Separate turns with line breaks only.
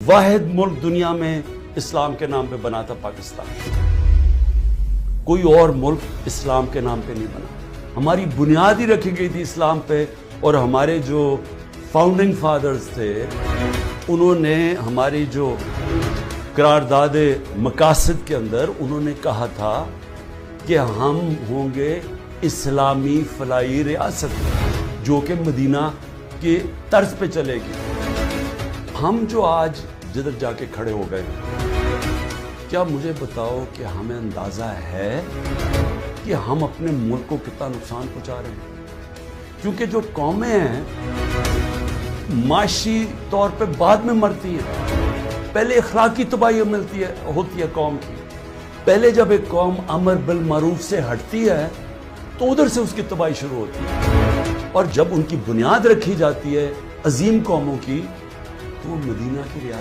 واحد ملک دنیا میں اسلام کے نام پہ بنا تھا پاکستان. کوئی اور ملک اسلام کے نام پہ نہیں بنا. ہماری بنیاد ہی رکھی گئی تھی اسلام پہ، اور ہمارے جو فاؤنڈنگ فادرز تھے انہوں نے ہماری جو قرارداد مقاصد کے اندر انہوں نے کہا تھا کہ ہم ہوں گے اسلامی فلاحی ریاست جو کہ مدینہ کے طرز پہ چلے گی. ہم جو آج جدھر جا کے کھڑے ہو گئے، کیا مجھے بتاؤ کہ ہمیں اندازہ ہے کہ ہم اپنے ملک کو کتنا نقصان پہنچا رہے ہیں؟ کیونکہ جو قومیں ہیں معاشی طور پہ بعد میں مرتی ہیں، پہلے اخلاقی تباہی ہوتی ہے قوم کی. پہلے جب ایک قوم امر بالمعروف سے ہٹتی ہے تو ادھر سے اس کی تباہی شروع ہوتی ہے. اور جب ان کی بنیاد رکھی جاتی ہے عظیم قوموں کی، تو وہ مدینہ کی ریاست